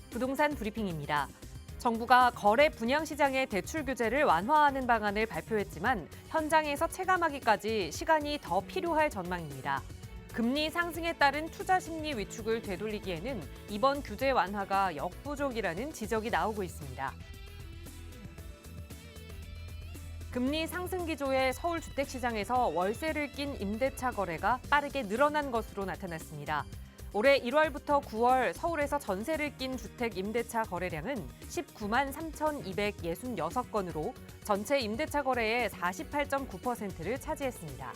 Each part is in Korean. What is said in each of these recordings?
부동산 브리핑입니다. 정부가 거래 분양 시장의 대출 규제를 완화하는 방안을 발표했지만 현장에서 체감하기까지 시간이 더 필요할 전망입니다. 금리 상승에 따른 투자 심리 위축을 되돌리기에는 이번 규제 완화가 역부족이라는 지적이 나오고 있습니다. 금리 상승 기조의 서울 주택시장에서 월세를 낀 임대차 거래가 빠르게 늘어난 것으로 나타났습니다. 올해 1월부터 9월 서울에서 전세를 낀 주택 임대차 거래량은 19만 3,266건으로 전체 임대차 거래의 48.9%를 차지했습니다.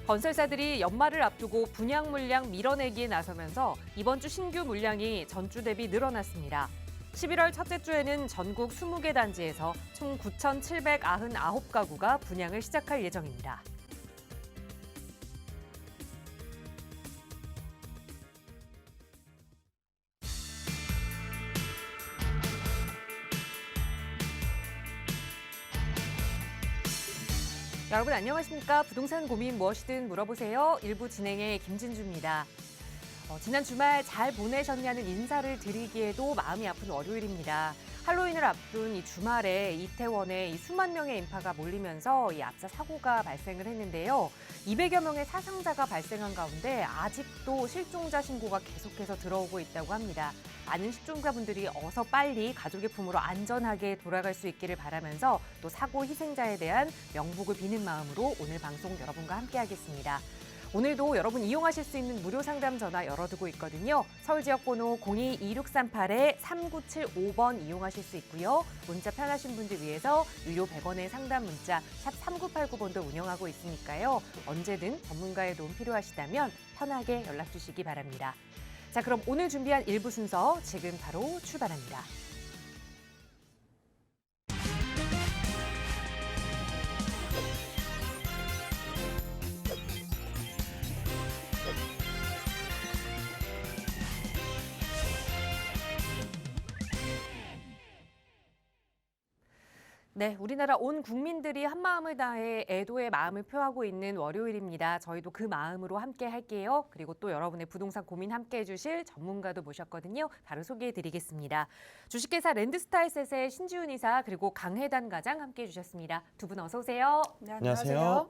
건설사들이 연말을 앞두고 분양 물량 밀어내기에 나서면서 이번 주 신규 물량이 전주 대비 늘어났습니다. 11월 첫째 주에는 전국 20개 단지에서 총 9,799가구가 분양을 시작할 예정입니다. 여러분 안녕하십니까? 부동산 고민 무엇이든 물어보세요. 일부 진행의 김진주입니다. 지난 주말 잘 보내셨냐는 인사를 드리기에도 마음이 아픈 월요일입니다. 할로윈을 앞둔 이 주말에 이태원에 이 수만 명의 인파가 몰리면서 이 압사 사고가 발생을 했는데요. 200여 명의 사상자가 발생한 가운데 아직도 실종자 신고가 계속해서 들어오고 있다고 합니다. 많은 실종자분들이 어서 빨리 가족의 품으로 안전하게 돌아갈 수 있기를 바라면서 또 사고 희생자에 대한 명복을 비는 마음으로 오늘 방송 여러분과 함께하겠습니다. 오늘도 여러분 이용하실 수 있는 무료 상담 전화 열어두고 있거든요. 서울 지역 번호 02-2638-3975번 이용하실 수 있고요. 문자 편하신 분들 위해서 유료 100원의 상담 문자 샵 3989번도 운영하고 있으니까요. 언제든 전문가의 도움 필요하시다면 편하게 연락 주시기 바랍니다. 자, 그럼 오늘 준비한 1부 순서 지금 바로 출발합니다. 네, 우리나라 온 국민들이 한마음을 다해 애도의 마음을 표하고 있는 월요일입니다. 저희도 그 마음으로 함께 할게요. 그리고 또 여러분의 부동산 고민 함께 해주실 전문가도 모셨거든요. 바로 소개해드리겠습니다. 주식회사 랜드스타일셋의 신지훈 이사 그리고 강혜단 과장 함께 해주셨습니다. 두 분 어서 오세요. 네, 안녕하세요.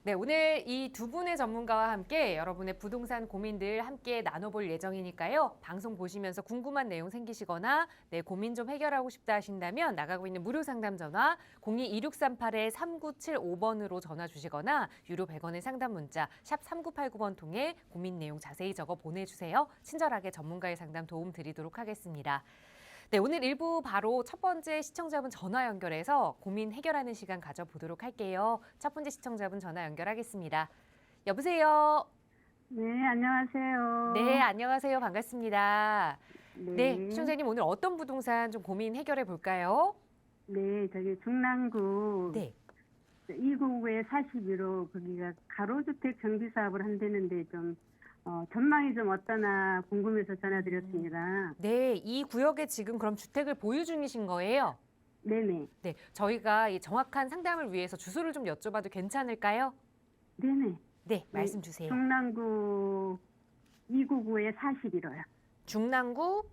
네, 오늘 이 두 분의 전문가와 함께 여러분의 부동산 고민들 함께 나눠볼 예정이니까요. 방송 보시면서 궁금한 내용 생기시거나 내 고민 좀 해결하고 싶다 하신다면 나가고 있는 무료 상담 전화 02-2638-3975번으로 전화 주시거나 유료 100원의 상담 문자 샵 3989번 통해 고민 내용 자세히 적어 보내주세요. 친절하게 전문가의 상담 도움 드리도록 하겠습니다. 네, 오늘 1부 바로 첫 번째 시청자분 전화 연결해서 고민 해결하는 시간 가져보도록 할게요. 첫 번째 시청자분 전화 연결하겠습니다. 여보세요? 네, 안녕하세요. 네, 안녕하세요. 반갑습니다. 네, 네, 시청자님 오늘 어떤 부동산 좀 고민 해결해 볼까요? 네, 저기 중랑구 네. 2구에 41호 거기가 가로주택 정비 사업을 한다는데 좀 전망이 좀 어떠나 궁금해서 전화드렸습니다. 네, 이 구역에 지금 그럼 주택을 보유 중이신 거예요? 네네, 네, 저희가 이 정확한 상담을 위해서 주소를 좀 여쭤봐도 괜찮을까요? 네네. 네, 말씀 주세요. 중랑구 299에 41호요. 중랑구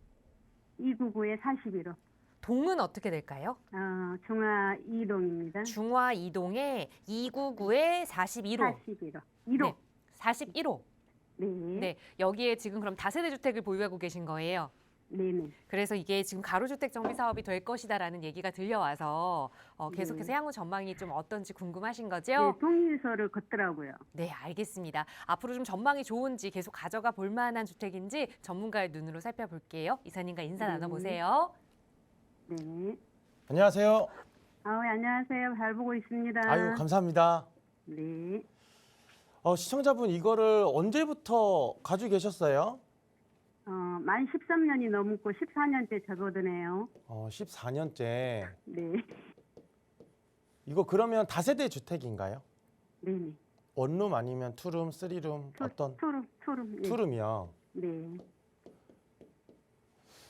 299에 41호. 동은 어떻게 될까요? 중화 2동입니다. 중화 2동에 299에 41호. 41호. 1호. 네, 41호. 네. 네, 여기에 지금 그럼 다세대 주택을 보유하고 계신 거예요. 네네. 그래서 이게 지금 가로주택 정비 사업이 될 것이다라는 얘기가 들려와서 계속해서 향후 전망이 좀 어떤지 궁금하신 거죠? 네, 동의서를 걷더라고요. 네, 알겠습니다. 앞으로 좀 전망이 좋은지 계속 가져가 볼 만한 주택인지 전문가의 눈으로 살펴볼게요. 이사님과 인사 나눠보세요. 네. 안녕하세요. 안녕하세요. 잘 보고 있습니다. 아유, 감사합니다. 네. 시청자분 이거를 언제부터 가지고 계셨어요? 만 13년이 넘고 14년째 접어드네요. 14년째. 네. 이거 그러면 다세대 주택인가요? 네네. 원룸 아니면 투룸, 쓰리룸 어떤? 투룸. 네. 투룸이요. 네.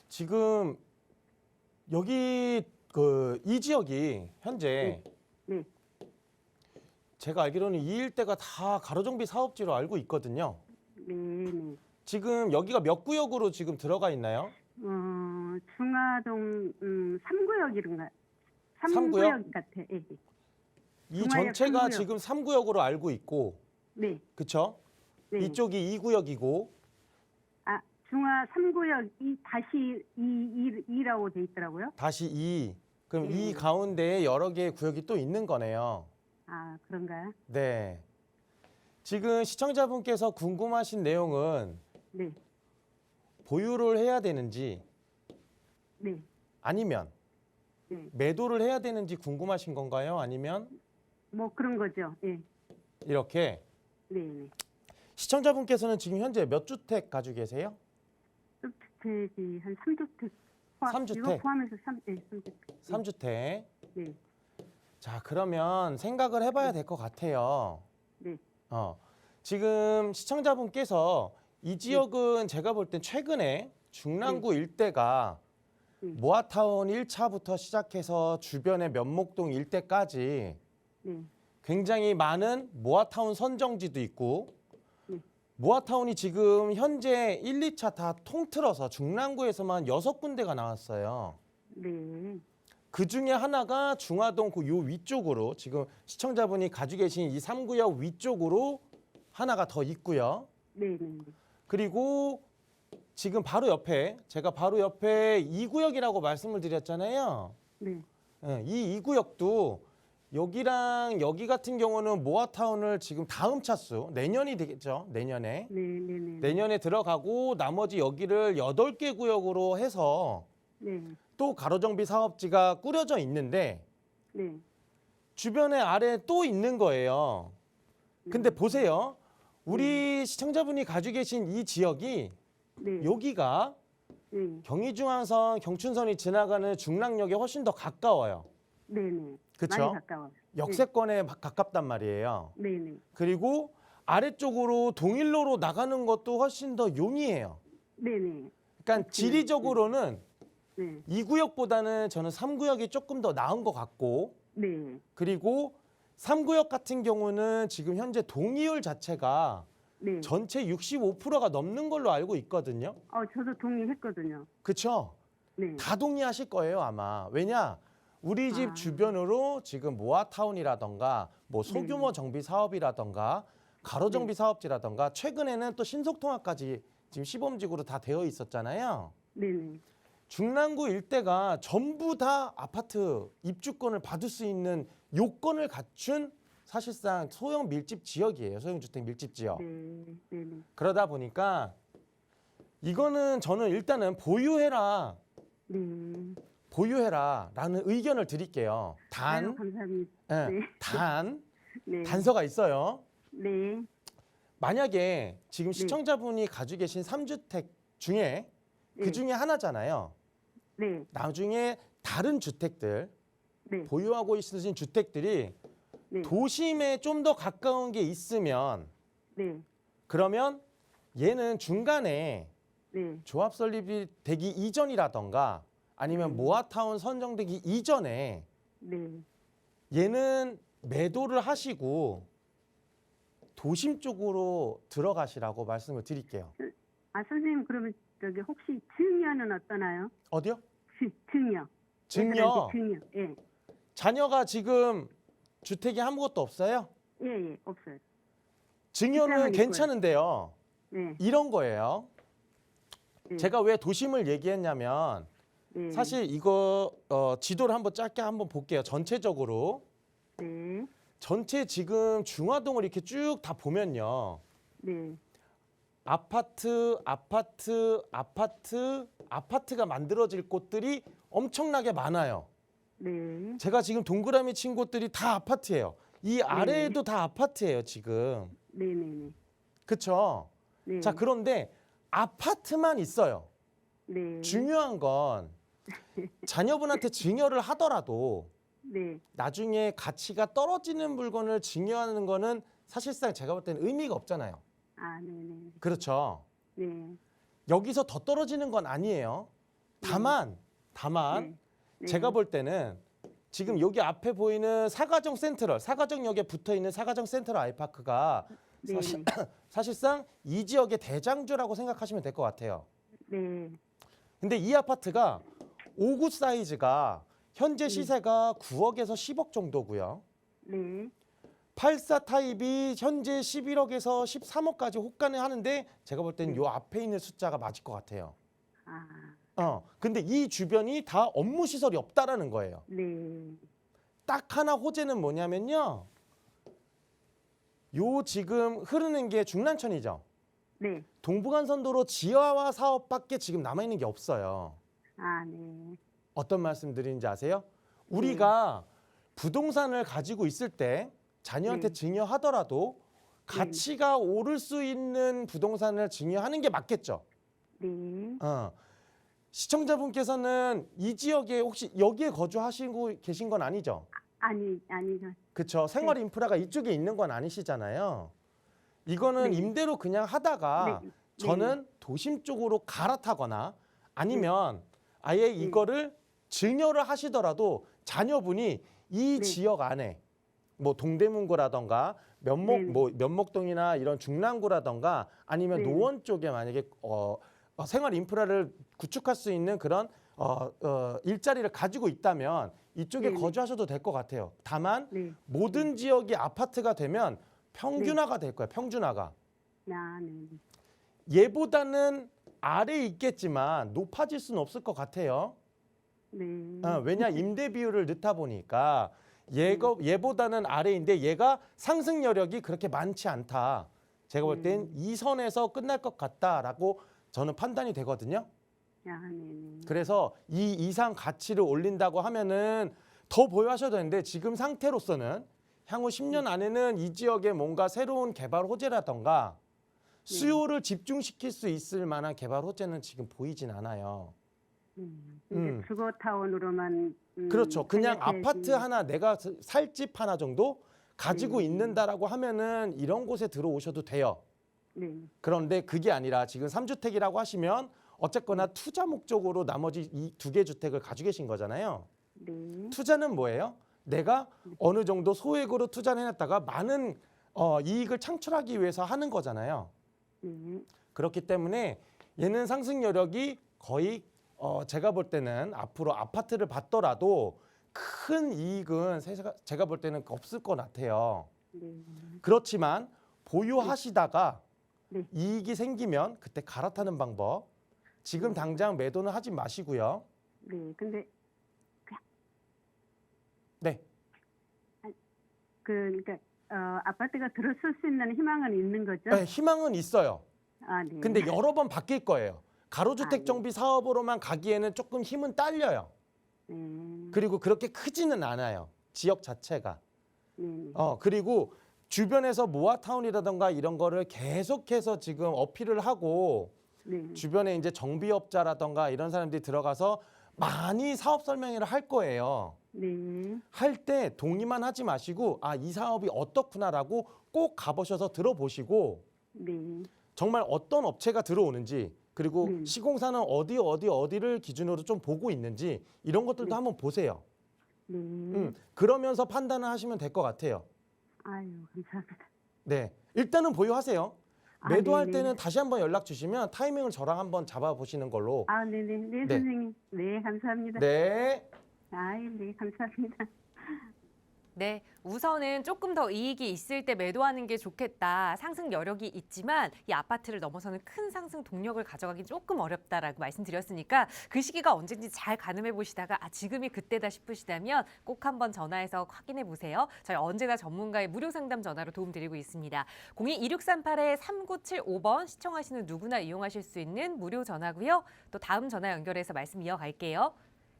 지금 여기 이 지역이 현재 네. 제가 알기로는 이 일대가 다 가로정비 사업지로 알고 있거든요. 네네. 지금 여기가 몇 구역으로 지금 들어가 있나요? 중화동 3구역인가? 삼 구역? 3구역 같아. 예. 이 중화역 전체가 3구역. 지금 3구역으로 알고 있고, 네. 그쵸? 네. 이쪽이 2구역이고, 아, 중화 3구역 다시 2라고 돼 있더라고요. 다시 2. 그럼 네. 이 가운데에 여러 개의 구역이 또 있는 거네요. 아, 그런가요? 네. 지금 시청자분께서 궁금하신 내용은 네. 보유를 해야 되는지 네. 아니면 네. 매도를 해야 되는지 궁금하신 건가요? 아니면 뭐 그런 거죠. 예. 이렇게 네. 네. 시청자분께서는 지금 현재 몇 주택 가지고 계세요? 주택이 한 3주택. 3주택. 이거 포함해서 3주택. 3주택. 네. 자, 그러면 생각을 해봐야 될 것 같아요. 네. 지금 시청자분께서 이 지역은 제가 볼 땐 최근에 중랑구 일대가 모아타운 1차부터 시작해서 주변의 면목동 일대까지 네. 굉장히 많은 모아타운 선정지도 있고 네. 모아타운이 지금 현재 1, 2차 다 통틀어서 중랑구에서만 6군데가 나왔어요. 네. 그 중에 하나가 중화동 그 요 위쪽으로 지금 시청자분이 가지고 계신 이 3구역 위쪽으로 하나가 더 있고요. 네. 네. 그리고 지금 바로 옆에 제가 바로 옆에 2구역이라고 말씀을 드렸잖아요. 네. 이 2구역도 여기랑 여기 같은 경우는 모아타운을 지금 다음 차수 내년이 되겠죠. 내년에. 네. 네. 네. 내년에 들어가고 나머지 여기를 8개 구역으로 해서 네. 또 가로정비 사업지가 꾸려져 있는데 네. 주변에 아래 또 있는 거예요. 근데 보세요. 우리 시청자분이 가지고 계신 이 지역이 네. 여기가 네. 경의중앙선, 경춘선이 지나가는 중랑역에 훨씬 더 가까워요. 네. 네. 그쵸? 많이 가까워요. 역세권에 가깝단 말이에요. 네. 네. 그리고 아래쪽으로 동일로로 나가는 것도 훨씬 더 용이해요. 네. 네. 그러니까 지리적으로는 네. 2구역보다는 저는 3구역이 조금 더 나은 것 같고 네. 그리고 3구역 같은 경우는 지금 현재 동의율 자체가 네. 전체 65%가 넘는 걸로 알고 있거든요. 저도 동의했거든요. 그렇죠? 네. 다 동의하실 거예요, 아마. 왜냐? 우리 집 아. 주변으로 지금 모아타운이라던가 뭐 소규모 네. 정비 사업이라던가 가로정비 사업지라던가 최근에는 또 신속통합까지 지금 시범직으로 다 되어 있었잖아요. 네. 네. 중랑구 일대가 전부 다 아파트 입주권을 받을 수 있는 요건을 갖춘 사실상 소형 밀집 지역이에요. 소형 주택 밀집 지역. 네. 네. 네. 그러다 보니까 이거는 저는 일단은 보유해라. 네. 보유해라라는 의견을 드릴게요. 아유, 감사합니다. 예, 네. 네. 단서가 있어요. 네. 만약에 지금 시청자분이 가지고 계신 3주택 중에 그 중에 하나잖아요. 네. 나중에 다른 주택들, 네. 보유하고 있으신 주택들이 네. 도심에 좀 더 가까운 게 있으면 네. 그러면 얘는 중간에 네. 조합 설립이 되기 이전이라던가 아니면 모아타운 선정되기 이전에 네. 얘는 매도를 하시고 도심 쪽으로 들어가시라고 말씀을 드릴게요. 선생님 그러면 저기 혹시 증여는 어떠나요? 어디요? 증여. 증여. 애들한테 증여. 예. 자녀가 지금 주택이 아무것도 없어요? 예, 예. 없어요. 증여는 입장은 괜찮은데요. 네. 이런 거예요. 네. 제가 왜 도심을 얘기했냐면 네. 사실 이거 지도를 한번 짧게 한번 볼게요. 전체적으로. 네. 전체 지금 중화동을 이렇게 쭉 다 보면요. 네. 아파트가 만들어질 곳들이 엄청나게 많아요. 네. 제가 지금 동그라미 친 곳들이 다 아파트예요. 이 아래에도 다 아파트예요, 지금. 네, 네, 네. 그렇죠? 네. 자, 그런데 아파트만 있어요. 네. 중요한 건 자녀분한테 증여를 하더라도 네. 나중에 가치가 떨어지는 물건을 증여하는 거는 사실상 제가 볼 때는 의미가 없잖아요. 아, 네, 네. 그렇죠? 네. 여기서 더 떨어지는 건 아니에요. 다만 네. 제가 볼 때는 지금 여기 앞에 보이는 사가정 센트럴, 사가정역에 붙어 있는 사가정 센트럴 아이파크가 네. 사실상 이 지역의 대장주라고 생각하시면 될 것 같아요. 네. 근데 이 아파트가 5구 사이즈가 현재 시세가 9억에서 10억 정도고요. 네. 84 타입이 현재 11억에서 13억까지 호가는 하는데 제가 볼 때는 요 앞에 있는 숫자가 맞을 것 같아요. 아, 근데 이 주변이 다 업무 시설이 없다라는 거예요. 네. 딱 하나 호재는 뭐냐면요. 요 지금 흐르는 게 중랑천이죠. 네. 동부간선도로 지하화 사업밖에 지금 남아있는 게 없어요. 아, 네. 어떤 말씀 드리는지 아세요? 우리가 부동산을 가지고 있을 때 자녀한테 네. 증여하더라도 가치가 오를 수 있는 부동산을 증여하는 게 맞겠죠. 네. 시청자분께서는 이 지역에 혹시 여기에 거주하시고 계신 건 아니죠? 아니죠. 그렇죠. 생활 인프라가 이쪽에 있는 건 아니시잖아요. 이거는 네. 임대로 그냥 하다가 네. 저는 도심 쪽으로 갈아타거나 아니면 아예 이거를 증여를 하시더라도 자녀분이 이 네. 지역 안에 뭐 동대문구라던가 네네. 면목동이나 이런 중랑구라던가 아니면 네. 노원 쪽에 만약에 생활 인프라를 구축할 수 있는 그런 일자리를 가지고 있다면 이쪽에 네네. 거주하셔도 될 것 같아요. 다만 네. 모든 지역이 아파트가 되면 평균화가 될 거예요. 평균화가. 아, 네. 얘보다는 아래에 있겠지만 높아질 수는 없을 것 같아요. 네. 왜냐 임대 비율을 넣다 보니까 얘보다는 아래인데 얘가 상승 여력이 그렇게 많지 않다. 제가 볼 땐 이 선에서 끝날 것 같다라고 저는 판단이 되거든요. 아, 네. 그래서 이 이상 가치를 올린다고 하면은 더 보유하셔도 되는데 지금 상태로서는 향후 10년 안에는 이 지역에 뭔가 새로운 개발 호재라던가 수요를 집중시킬 수 있을 만한 개발 호재는 지금 보이진 않아요. 이제 주거타운으로만 그렇죠. 그냥 살려야지. 아파트 하나 내가 살 집 하나 정도 가지고 네. 있는다라고 하면은 이런 곳에 들어오셔도 돼요. 네. 그런데 그게 아니라 지금 3주택이라고 하시면 어쨌거나 투자 목적으로 나머지 이 두 개 주택을 가지고 계신 거잖아요. 네. 투자는 뭐예요? 내가 어느 정도 소액으로 투자를 해놨다가 많은 이익을 창출하기 위해서 하는 거잖아요. 네. 그렇기 때문에 얘는 상승 여력이 거의 제가 볼 때는 앞으로 아파트를 받더라도 큰 이익은 제가 볼 때는 없을 것 같아요. 네. 그렇지만 보유하시다가 네. 이익이 생기면 그때 갈아타는 방법. 지금 당장 매도는 하지 마시고요. 네. 근데 네. 그러니까 아파트가 들어설 수 있는 희망은 있는 거죠? 네, 희망은 있어요. 아, 네. 근데 여러 번 바뀔 거예요. 가로주택 네. 정비 사업으로만 가기에는 조금 힘은 딸려요. 네. 그리고 그렇게 크지는 않아요. 지역 자체가. 네. 그리고 주변에서 모아타운이라던가 이런 거를 계속해서 지금 어필을 하고 네. 주변에 이제 정비업자라던가 이런 사람들이 들어가서 많이 사업 설명회를 할 거예요. 네. 할 때 동의만 하지 마시고 이 사업이 어떻구나라고 꼭 가보셔서 들어보시고 네. 정말 어떤 업체가 들어오는지 그리고 시공사는 어디를 기준으로 좀 보고 있는지 이런 것들도 한번 보세요. 네. 그러면서 판단을 하시면 될 것 같아요. 아유, 감사합니다. 네, 일단은 보유하세요. 아, 매도할 네네. 때는 다시 한번 연락 주시면 타이밍을 저랑 한번 잡아보시는 걸로. 아, 네네. 네, 네. 선생님. 네, 감사합니다. 네. 아유, 네, 감사합니다. 네, 우선은 조금 더 이익이 있을 때 매도하는 게 좋겠다. 상승 여력이 있지만 이 아파트를 넘어서는 큰 상승 동력을 가져가기 조금 어렵다라고 말씀드렸으니까 그 시기가 언제인지 잘 가늠해 보시다가 지금이 그때다 싶으시다면 꼭 한번 전화해서 확인해 보세요. 저희 언제나 전문가의 무료 상담 전화로 도움드리고 있습니다. 02-2638-3975번 시청하시는 누구나 이용하실 수 있는 무료 전화고요. 또 다음 전화 연결해서 말씀 이어갈게요.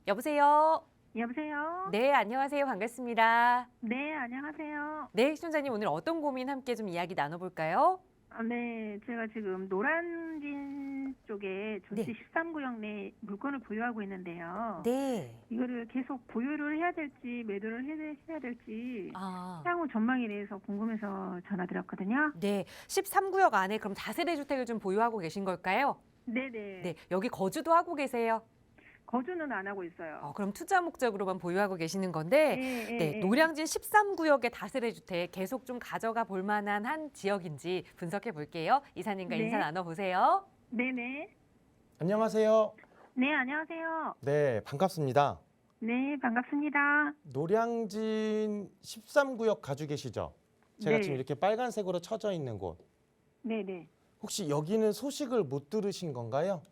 여보세요? 여보세요? 네, 안녕하세요. 반갑습니다. 네, 안녕하세요. 네, 시청자님 오늘 어떤 고민 함께 좀 이야기 나눠볼까요? 네, 제가 지금 노란진 쪽에 전시 네. 13구역 내 물건을 보유하고 있는데요. 네. 이거를 계속 보유를 해야 될지 매도를 해야 될지 아, 향후 전망에 대해서 궁금해서 전화드렸거든요. 네. 13구역 안에 그럼 다세대 주택을 좀 보유하고 계신 걸까요? 네네. 네, 여기 거주도 하고 계세요? 거주는 안 하고 있어요. 그럼 투자 목적으로만 보유하고 계시는 건데 네, 노량진 13구역의 다세대 주택 계속 좀 가져가 볼 만한 한 지역인지 분석해 볼게요. 이사님과 네. 인사 나눠보세요. 네네. 안녕하세요. 네, 안녕하세요. 네, 반갑습니다. 네, 반갑습니다. 노량진 13구역 가지고 계시죠? 제가 네. 지금 이렇게 빨간색으로 쳐져 있는 곳. 네네. 혹시 여기는 소식을 못 들으신 건가요?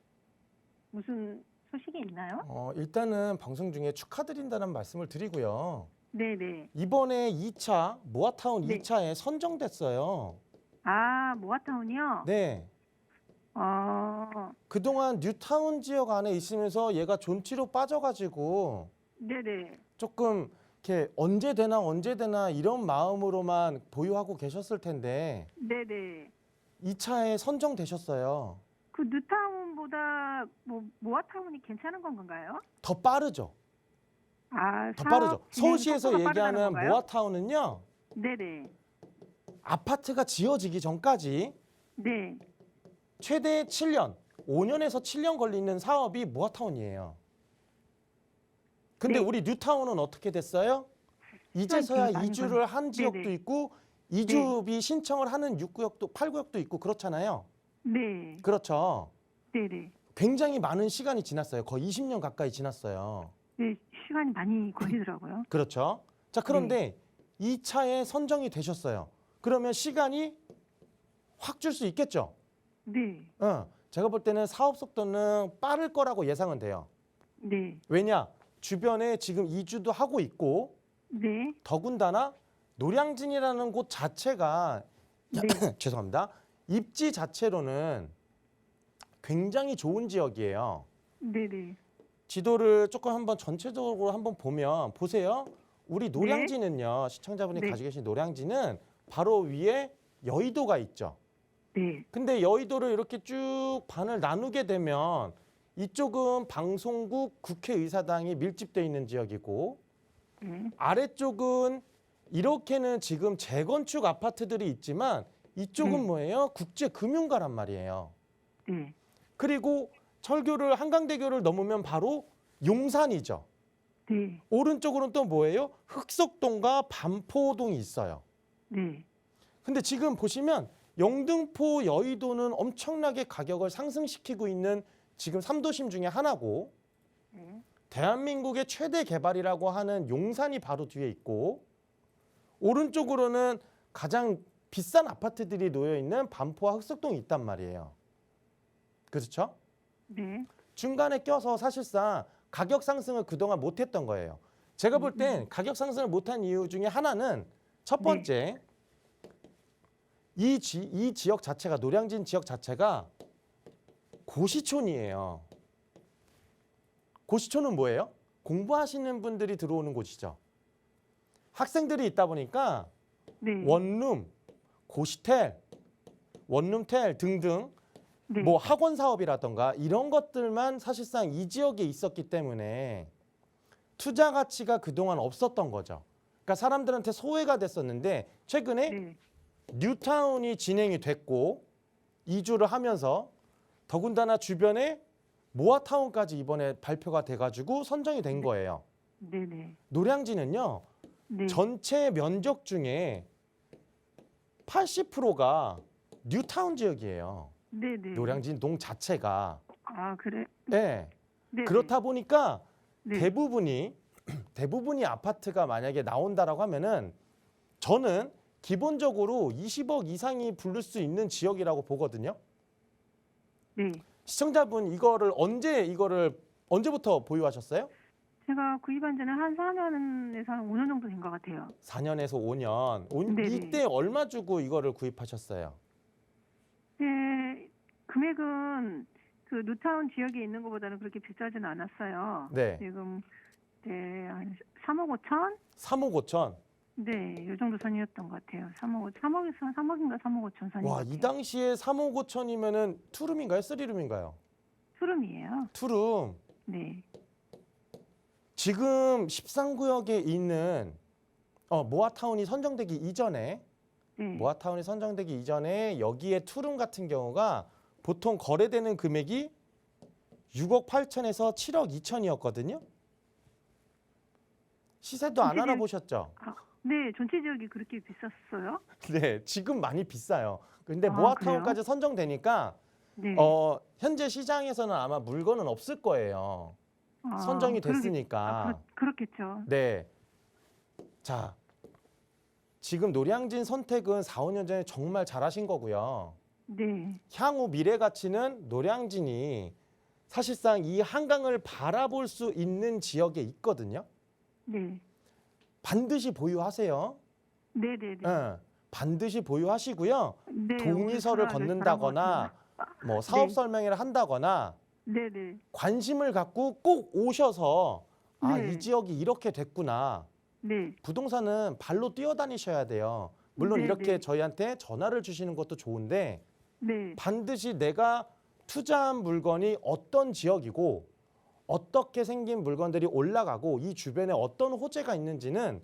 무슨 소식이 있나요? 일단은 방송 중에 축하드린다는 말씀을 드리고요. 네네. 이번에 2차, 모아타운 네. 2차에 선정됐어요. 아, 모아타운이요? 네. 그동안 뉴타운 지역 안에 있으면서 얘가 존치로 빠져가지고 네네. 조금 이렇게 언제 되나 이런 마음으로만 보유하고 계셨을 텐데 네네. 2차에 선정되셨어요. 그 뉴타운보다 모아타운이 괜찮은 건가요? 더 빠르죠. 아, 더 사업 빠르죠. 진행 서울시에서 속도가 얘기하는 빠르다는 건가요? 모아타운은요. 네네. 아파트가 지어지기 전까지 네. 최대 7년, 5년에서 7년 걸리는 사업이 모아타운이에요. 근데 네. 우리 뉴타운은 어떻게 됐어요? 이제서야 많이 이주를 한 지역도 네네. 있고 이주비 신청을 하는 6구역도 8구역도 있고 그렇잖아요. 네. 그렇죠. 네네. 굉장히 많은 시간이 지났어요. 거의 20년 가까이 지났어요. 네, 시간이 많이 걸리더라고요. 그렇죠. 자, 그런데 2차에 선정이 되셨어요. 그러면 시간이 확 줄 수 있겠죠? 네. 제가 볼 때는 사업 속도는 빠를 거라고 예상은 돼요. 네. 왜냐? 주변에 지금 이주도 하고 있고 네. 더군다나 노량진이라는 곳 자체가 네. 죄송합니다. 입지 자체로는 굉장히 좋은 지역이에요. 네네. 지도를 조금 한번 전체적으로 한번 보면 보세요. 우리 노량진은요. 시청자분이 네. 가지고 계신 노량진은 바로 위에 여의도가 있죠. 네. 근데 여의도를 이렇게 쭉 반을 나누게 되면 이쪽은 방송국 국회의사당이 밀집되어 있는 지역이고 네. 아래쪽은 이렇게는 지금 재건축 아파트들이 있지만 이쪽은 뭐예요? 국제금융가란 말이에요. 네. 그리고 철교를 한강대교를 넘으면 바로 용산이죠. 네. 오른쪽으로는 또 뭐예요? 흑석동과 반포동이 있어요. 네. 근데 지금 보시면 영등포, 여의도는 엄청나게 가격을 상승시키고 있는 지금 3도심 중에 하나고 네. 대한민국의 최대 개발이라고 하는 용산이 바로 뒤에 있고 오른쪽으로는 가장 비싼 아파트들이 놓여 있는 반포와 흑석동이 있단 말이에요. 그렇죠? 네. 중간에 껴서 사실상 가격 상승을 그동안 못했던 거예요. 제가 볼 땐 가격 상승을 못한 이유 중에 하나는 첫 번째 이 지역 자체가 노량진 지역 자체가 고시촌이에요. 고시촌은 뭐예요? 공부하시는 분들이 들어오는 곳이죠. 학생들이 있다 보니까 네. 원룸, 고시텔, 원룸텔 등등 네. 뭐 학원 사업이라던가 이런 것들만 사실상 이 지역에 있었기 때문에 투자 가치가 그동안 없었던 거죠. 그러니까 사람들한테 소외가 됐었는데 최근에 네. 뉴타운이 진행이 됐고 이주를 하면서 더군다나 주변에 모아타운까지 이번에 발표가 돼가지고 선정이 된 거예요. 네네. 노량진은요. 네. 전체 면적 중에 80%가 뉴타운 지역이에요. 네네. 노량진 동 자체가. 아, 그래. 네. 네. 그렇다 보니까 네. 대부분이 아파트가 만약에 나온다라고 하면은 저는 기본적으로 20억 이상이 부를 수 있는 지역이라고 보거든요. 네. 시청자분 이거를 언제부터 보유하셨어요? 제가 구입한 지는 한 4년에서 한 5년 정도 된 것 같아요. 4년에서 5년. 네네. 이때 얼마 주고 이거를 구입하셨어요? 네. 금액은 그 뉴타운 지역에 있는 것보다는 그렇게 비싸진 않았어요. 네. 지금 한 3억 5천? 3억 5천. 네, 이 정도 선이었던 것 같아요. 3억에서 3억인가 3억 5천 선이. 와, 이 당시에 3억 5천이면은 투룸인가요? 쓰리룸인가요? 투룸이에요. 투룸. 네. 지금 13구역에 있는 모아타운이 선정되기 이전에 여기에 투룸 같은 경우가 보통 거래되는 금액이 6억 8천에서 7억 2천이었거든요. 시세도 안 전체 지역- 알아보셨죠? 네, 전체 지역이 그렇게 비쌌어요? 네, 지금 많이 비싸요. 근데 아, 모아타운까지 선정되니까 네. 현재 시장에서는 아마 물건은 없을 거예요. 아, 선정이 됐으니까. 그렇겠죠. 네. 자, 지금 노량진 선택은 4, 5년 전에 정말 잘하신 거고요. 네. 향후 미래 가치는 노량진이 사실상 이 한강을 바라볼 수 있는 지역에 있거든요. 네. 반드시 보유하세요. 네, 네, 네. 예, 반드시 보유하시고요. 네, 동의서를 오늘 전화를 잘한 것 걷는다거나 뭐 사업 설명회를 한다거나 네, 네. 관심을 갖고 꼭 오셔서 아, 네. 이 지역이 이렇게 됐구나. 네. 부동산은 발로 뛰어다니셔야 돼요. 물론 네, 이렇게 네. 저희한테 전화를 주시는 것도 좋은데 네. 반드시 내가 투자한 물건이 어떤 지역이고 어떻게 생긴 물건들이 올라가고 이 주변에 어떤 호재가 있는지는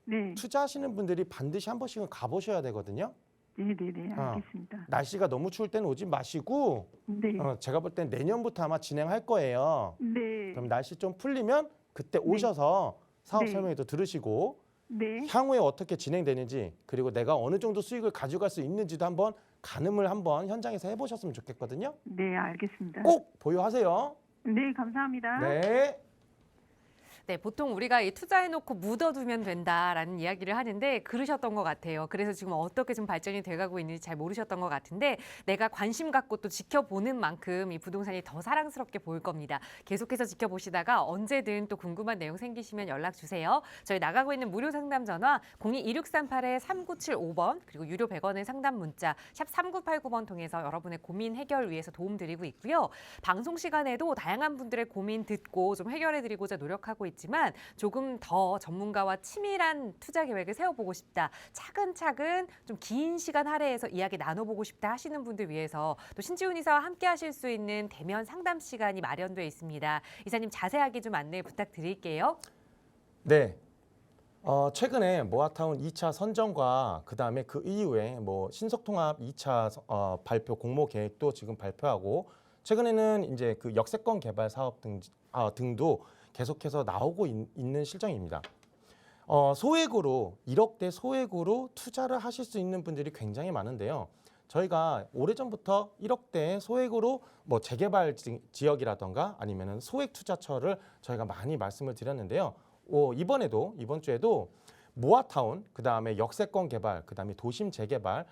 네. 투자하시는 분들이 반드시 한 번씩은 가보셔야 되거든요. 네, 네, 네. 알겠습니다. 날씨가 너무 추울 때는 오지 마시고 네. 제가 볼 땐 내년부터 아마 진행할 거예요. 네. 그럼 날씨 좀 풀리면 그때 오셔서 사업 네. 설명회도 들으시고 네. 향후에 어떻게 진행되는지 그리고 내가 어느 정도 수익을 가져갈 수 있는지도 한번 가늠을 한번 현장에서 해보셨으면 좋겠거든요. 네, 알겠습니다. 꼭 보유하세요. 네, 감사합니다. 네. 네, 보통 우리가 이 투자해놓고 묻어두면 된다라는 이야기를 하는데 그러셨던 것 같아요. 그래서 지금 어떻게 좀 발전이 돼가고 있는지 잘 모르셨던 것 같은데 내가 관심 갖고 또 지켜보는 만큼 이 부동산이 더 사랑스럽게 보일 겁니다. 계속해서 지켜보시다가 언제든 또 궁금한 내용 생기시면 연락 주세요. 저희 나가고 있는 무료 상담 전화 02-2638-3975번 그리고 유료 100원의 상담 문자 샵 3989번 통해서 여러분의 고민 해결 위해서 도움드리고 있고요. 방송 시간에도 다양한 분들의 고민 듣고 좀 해결해드리고자 노력하고 있지만 조금 더 전문가와 치밀한 투자 계획을 세워보고 싶다. 차근차근 좀 긴 시간 할애해서 이야기 나눠보고 싶다 하시는 분들 위해서 또 신지훈 이사와 함께 하실 수 있는 대면 상담 시간이 마련되어 있습니다. 이사님 자세하게 좀 안내 부탁드릴게요. 네. 최근에 모아타운 2차 선정과 그다음에 그 이후에 뭐 신속통합 2차 발표 공모 계획도 지금 발표하고 최근에는 이제 그 역세권 개발 사업 등도 계속해서 나오고 있는 실정입니다. 소액으로 1억대 소액으로 투자를 하실 수 있는 분들이 굉장히 많은데요. 저희가 오래전부터 1억대 소액으로 뭐 재개발 지역이라던가 아니면은 소액 투자처를 저희가 많이 말씀을 드렸는데요. 이번 주에도 모아타운, 그다음에 역세권 개발, 그다음에 도심 재개발,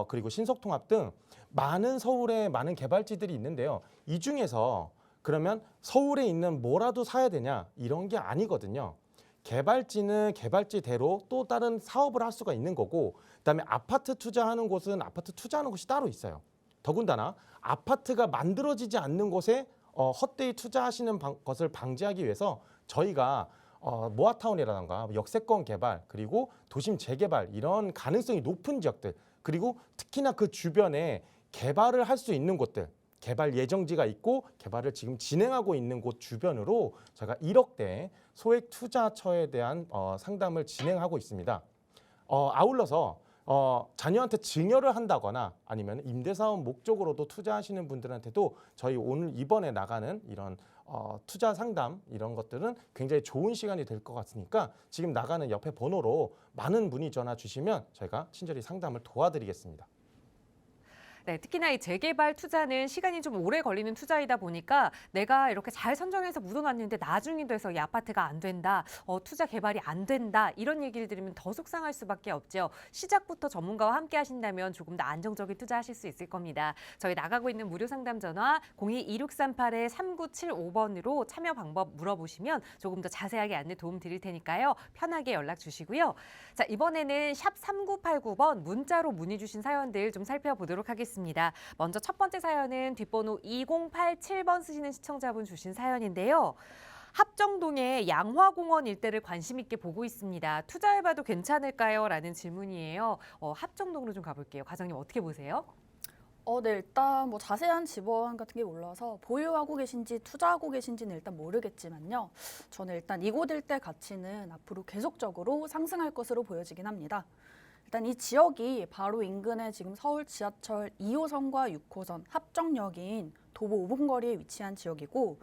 그리고 신속통합 등 많은 서울에 많은 개발지들이 있는데요. 이 중에서 그러면 서울에 있는 뭐라도 사야 되냐 이런 게 아니거든요. 개발지는 개발지대로 또 다른 사업을 할 수가 있는 거고 그다음에 아파트 투자하는 곳은 아파트 투자하는 곳이 따로 있어요. 더군다나 아파트가 만들어지지 않는 곳에 헛되이 투자하시는 것을 방지하기 위해서 저희가 모아타운이라던가 역세권 개발 그리고 도심 재개발 이런 가능성이 높은 지역들 그리고 특히나 그 주변에 개발을 할 수 있는 곳들 개발 예정지가 있고 개발을 지금 진행하고 있는 곳 주변으로 제가 1억대 소액 투자처에 대한 상담을 진행하고 있습니다. 아울러서 자녀한테 증여를 한다거나 아니면 임대사업 목적으로도 투자하시는 분들한테도 저희 오늘 이번에 나가는 이런 투자 상담 이런 것들은 굉장히 좋은 시간이 될 것 같으니까 지금 나가는 옆에 번호로 많은 문의 전화 주시면 저희가 친절히 상담을 도와드리겠습니다. 네, 특히나 이 재개발 투자는 시간이 좀 오래 걸리는 투자이다 보니까 내가 이렇게 잘 선정해서 묻어놨는데 나중이 돼서 이 아파트가 안 된다, 투자 개발이 안 된다 이런 얘기를 들으면 더 속상할 수밖에 없죠. 시작부터 전문가와 함께 하신다면 조금 더 안정적인 투자하실 수 있을 겁니다. 저희 나가고 있는 무료 상담 전화 02-2638-3975번으로 참여 방법 물어보시면 조금 더 자세하게 안내 도움 드릴 테니까요. 편하게 연락 주시고요. 자, 이번에는 샵 3989번 문자로 문의 주신 사연들 좀 살펴보도록 하겠습니다. 먼저 첫 번째 사연은 뒷번호 2087번 쓰시는 시청자분 주신 사연인데요. 합정동의 양화공원 일대를 관심 있게 보고 있습니다. 투자해봐도 괜찮을까요? 라는 질문이에요. 합정동으로 좀 가볼게요. 과장님 어떻게 보세요? 네, 일단 뭐 자세한 지번 같은 게 몰라서 보유하고 계신지 투자하고 계신지는 일단 모르겠지만요. 저는 일단 이곳 일대 가치는 앞으로 계속적으로 상승할 것으로 보여지긴 합니다. 일단 이 지역이 바로 인근에 지금 서울 지하철 2호선과 6호선 합정역인 도보 5분 거리에 위치한 지역이고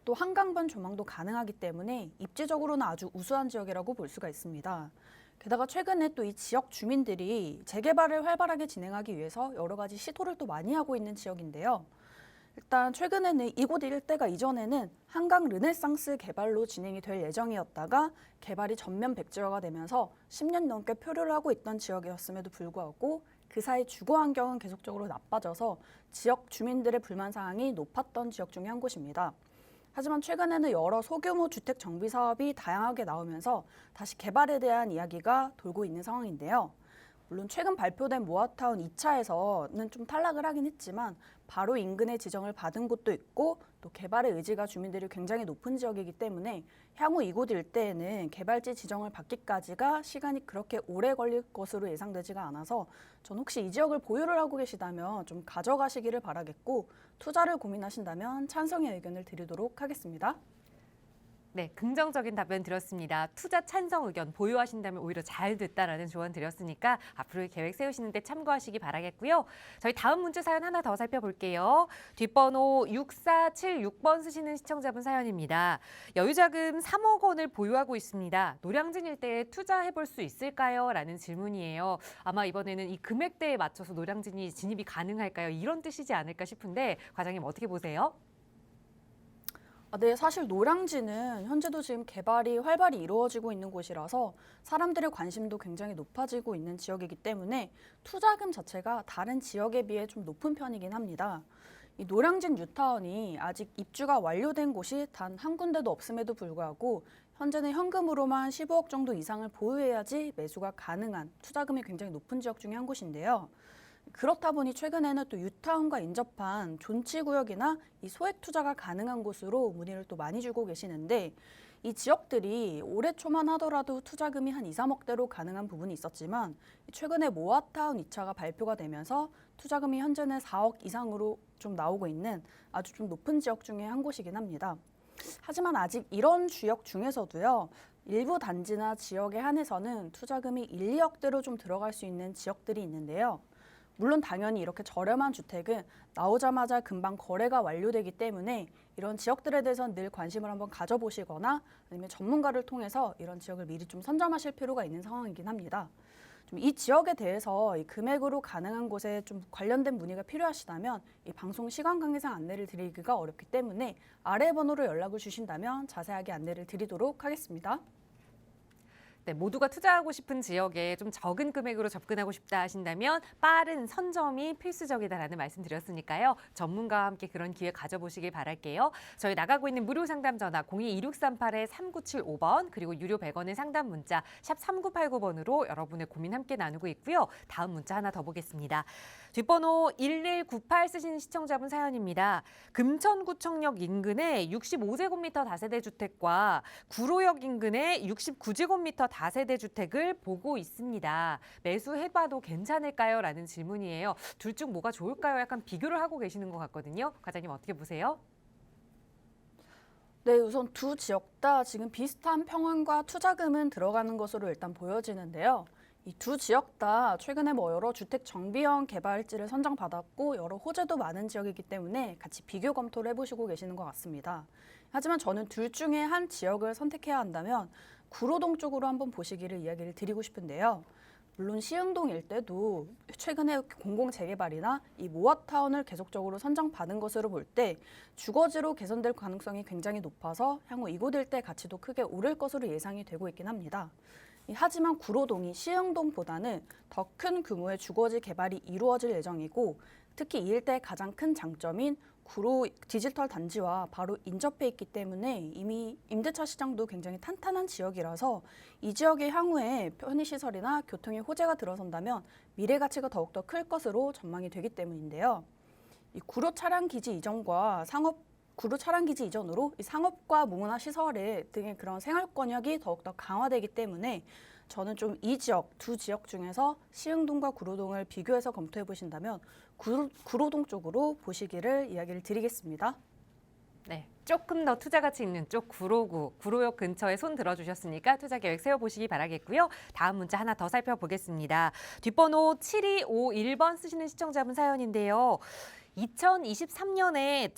또 한강변 조망도 가능하기 때문에 입지적으로는 아주 우수한 지역이라고 볼 수가 있습니다. 게다가 최근에 또 이 지역 주민들이 재개발을 활발하게 진행하기 위해서 여러 가지 시도를 또 많이 하고 있는 지역인데요. 일단 최근에는 이곳 일대가 이전에는 한강 르네상스 개발로 진행이 될 예정이었다가 개발이 전면 백지화가 되면서 10년 넘게 표류를 하고 있던 지역이었음에도 불구하고 그 사이 주거 환경은 계속적으로 나빠져서 지역 주민들의 불만 사항이 높았던 지역 중에 한 곳입니다. 하지만 최근에는 여러 소규모 주택 정비 사업이 다양하게 나오면서 다시 개발에 대한 이야기가 돌고 있는 상황인데요. 물론 최근 발표된 모아타운 2차에서는 좀 탈락을 하긴 했지만 바로 인근에 지정을 받은 곳도 있고 또 개발의 의지가 주민들이 굉장히 높은 지역이기 때문에 향후 이곳 일대에는 개발지 지정을 받기까지가 시간이 그렇게 오래 걸릴 것으로 예상되지가 않아서 전 혹시 이 지역을 보유를 하고 계시다면 좀 가져가시기를 바라겠고 투자를 고민하신다면 찬성의 의견을 드리도록 하겠습니다. 네, 긍정적인 답변 들었습니다. 투자 찬성 의견 보유하신다면 오히려 잘 됐다라는 조언 드렸으니까 앞으로의 계획 세우시는 데 참고하시기 바라겠고요. 저희 다음 문자 사연 하나 더 살펴볼게요. 뒷번호 6476번 쓰시는 시청자분 사연입니다. 여유자금 3억 원을 보유하고 있습니다. 노량진 일대에 투자해볼 수 있을까요? 라는 질문이에요. 아마 이번에는 이 금액대에 맞춰서 노량진이 진입이 가능할까요? 이런 뜻이지 않을까 싶은데 과장님 어떻게 보세요? 네, 사실 노량진은 현재도 지금 개발이 활발히 이루어지고 있는 곳이라서 사람들의 관심도 굉장히 높아지고 있는 지역이기 때문에 투자금 자체가 다른 지역에 비해 좀 높은 편이긴 합니다. 이 노량진 뉴타운이 아직 입주가 완료된 곳이 단 한 군데도 없음에도 불구하고 현재는 현금으로만 15억 정도 이상을 보유해야지 매수가 가능한 투자금이 굉장히 높은 지역 중에 한 곳인데요. 그렇다 보니 최근에는 또 뉴타운과 인접한 존치구역이나 이 소액 투자가 가능한 곳으로 문의를 또 많이 주고 계시는데 이 지역들이 올해 초만 하더라도 투자금이 한 2, 3억대로 가능한 부분이 있었지만 최근에 모아타운 2차가 발표가 되면서 투자금이 현재는 4억 이상으로 좀 나오고 있는 아주 좀 높은 지역 중에 한 곳이긴 합니다. 하지만 아직 이런 지역 중에서도요. 일부 단지나 지역에 한해서는 투자금이 1, 2억대로 좀 들어갈 수 있는 지역들이 있는데요. 물론 당연히 이렇게 저렴한 주택은 나오자마자 금방 거래가 완료되기 때문에 이런 지역들에 대해서는 늘 관심을 한번 가져보시거나 아니면 전문가를 통해서 이런 지역을 미리 좀 선점하실 필요가 있는 상황이긴 합니다. 좀 이 지역에 대해서 이 금액으로 가능한 곳에 좀 관련된 문의가 필요하시다면 이 방송 시간 관계상 안내를 드리기가 어렵기 때문에 아래 번호로 연락을 주신다면 자세하게 안내를 드리도록 하겠습니다. 네, 모두가 투자하고 싶은 지역에 좀 적은 금액으로 접근하고 싶다 하신다면 빠른 선점이 필수적이다라는 말씀 드렸으니까요. 전문가와 함께 그런 기회 가져보시길 바랄게요. 저희 나가고 있는 무료 상담 전화 02-2638-3975번 그리고 유료 100원의 상담 문자 샵 3989번으로 여러분의 고민 함께 나누고 있고요. 다음 문자 하나 더 보겠습니다. 뒷번호 1198 쓰시는 시청자분 사연입니다. 금천구청역 인근에 65제곱미터 다세대 주택과 구로역 인근에 69제곱미터 다세대 주택을 보고 있습니다. 매수해봐도 괜찮을까요? 라는 질문이에요. 둘 중 뭐가 좋을까요? 약간 비교를 하고 계시는 것 같거든요. 과장님 어떻게 보세요? 네, 우선 두 지역 다 지금 비슷한 평원과 투자금은 들어가는 것으로 일단 보여지는데요. 이 두 지역 다 최근에 여러 주택 정비형 개발지를 선정받았고 여러 호재도 많은 지역이기 때문에 같이 비교 검토를 해보시고 계시는 것 같습니다. 하지만 저는 둘 중에 한 지역을 선택해야 한다면 구로동 쪽으로 한번 보시기를 이야기를 드리고 싶은데요. 물론 시흥동 일대도 최근에 공공 재개발이나 이 모아타운을 계속적으로 선정받은 것으로 볼 때 주거지로 개선될 가능성이 굉장히 높아서 향후 이곳 일대 가치도 크게 오를 것으로 예상이 되고 있긴 합니다. 하지만 구로동이 시흥동보다는 더 큰 규모의 주거지 개발이 이루어질 예정이고 특히 이 일대의 가장 큰 장점인 구로 디지털 단지와 바로 인접해 있기 때문에 이미 임대차 시장도 굉장히 탄탄한 지역이라서 이 지역의 향후에 편의시설이나 교통의 호재가 들어선다면 미래 가치가 더욱더 클 것으로 전망이 되기 때문인데요. 이 구로 차량 기지 이전과 구로 차량 기지 이전으로 이 상업과 무문화 시설 등의 그런 생활권역이 더욱더 강화되기 때문에 저는 좀 이 지역, 두 지역 중에서 시흥동과 구로동을 비교해서 검토해 보신다면 구로동 쪽으로 보시기를 이야기를 드리겠습니다. 네, 조금 더 투자 가치 있는 쪽 구로구, 구로역 근처에 손 들어주셨으니까 투자 계획 세워보시기 바라겠고요. 다음 문자 하나 더 살펴보겠습니다. 뒷번호 7251번 쓰시는 시청자분 사연인데요. 2023년에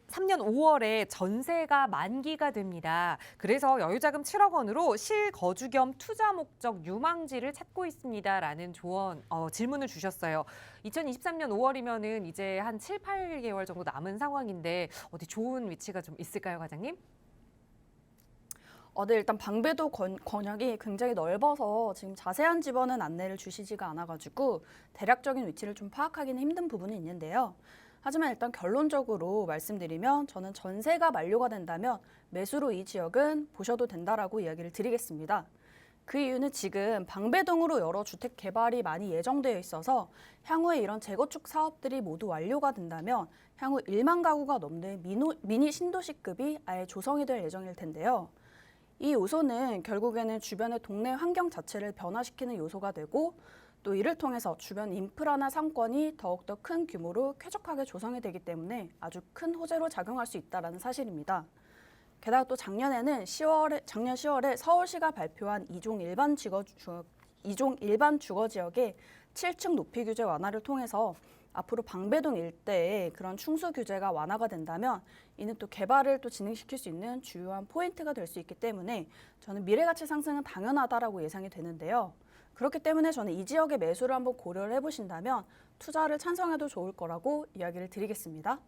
3년 5월에 전세가 만기가 됩니다. 그래서 여유자금 7억 원으로 실거주 겸 투자 목적 유망지를 찾고 있습니다라는 질문을 주셨어요. 2023년 5월이면은 이제 한 7, 8개월 정도 남은 상황인데 어디 좋은 위치가 좀 있을까요, 과장님? 네, 일단 방배도 권역이 굉장히 넓어서 지금 자세한 집어는 안내를 주시지가 않아가지고 대략적인 위치를 좀 파악하기는 힘든 부분이 있는데요. 하지만 일단 결론적으로 말씀드리면 저는 전세가 만료가 된다면 매수로 이 지역은 보셔도 된다라고 이야기를 드리겠습니다. 그 이유는 지금 방배동으로 여러 주택 개발이 많이 예정되어 있어서 향후에 이런 재건축 사업들이 모두 완료가 된다면 향후 1만 가구가 넘는 미니 신도시급이 아예 조성이 될 예정일 텐데요. 이 요소는 결국에는 주변의 동네 환경 자체를 변화시키는 요소가 되고 또 이를 통해서 주변 인프라나 상권이 더욱더 큰 규모로 쾌적하게 조성이 되기 때문에 아주 큰 호재로 작용할 수 있다는 사실입니다. 게다가 또 작년 10월에 서울시가 발표한 2종 일반 주거 지역의 7층 높이 규제 완화를 통해서 앞으로 방배동 일대에 그런 충수 규제가 완화가 된다면 이는 또 개발을 또 진행시킬 수 있는 주요한 포인트가 될 수 있기 때문에 저는 미래 가치 상승은 당연하다라고 예상이 되는데요. 그렇기 때문에 저는 이 지역의 매수를 한번 고려를 해보신다면 투자를 찬성해도 좋을 거라고 이야기를 드리겠습니다.